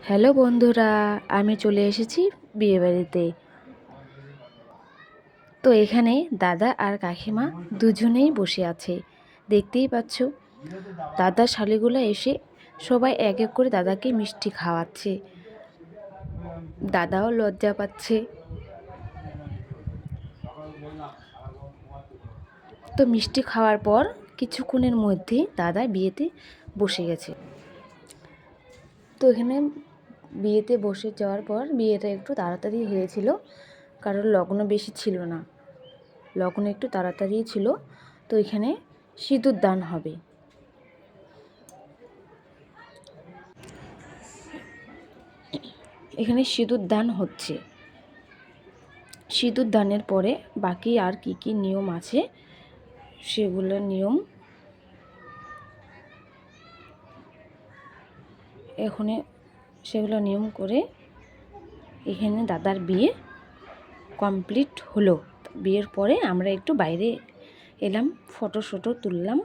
Hello বন্ধুরা, আমি চলে এসেছি বিয়েবাড়িতে। তো এখানে দাদা আর কাকিমা দুজনেই বসে আছে, দেখতেই পাচ্ছ। দাদার শালিগুলো এসে সবাই এক এক করে দাদাকে মিষ্টি খাওয়াচ্ছে। দাদাও লজ্জা পাচ্ছে। তো মিষ্টি খাওয়ার পর কিছুক্ষণের মধ্যে দাদা বিয়েতে বসে গেছে। তো এখানে বিয়েতে বসে যাওয়ার পর বিয়েটা একটু তাড়াতাড়ি হয়েছিল, কারণ লগ্ন বেশি ছিল না, লগ্ন একটু তাড়াতাড়ি ছিল। তো এখানে সিঁদুর দান হবে। এখানে সিঁদুর দান হচ্ছে। সিঁদুর দানের পরে বাকি আর কি কি নিয়ম আছে সেগুলো নিয়ম করে এখানে দাদার বিয়ে কমপ্লিট হলো। বিয়ের পরে আমরা একটু বাইরে এলাম, ফটো তুললাম।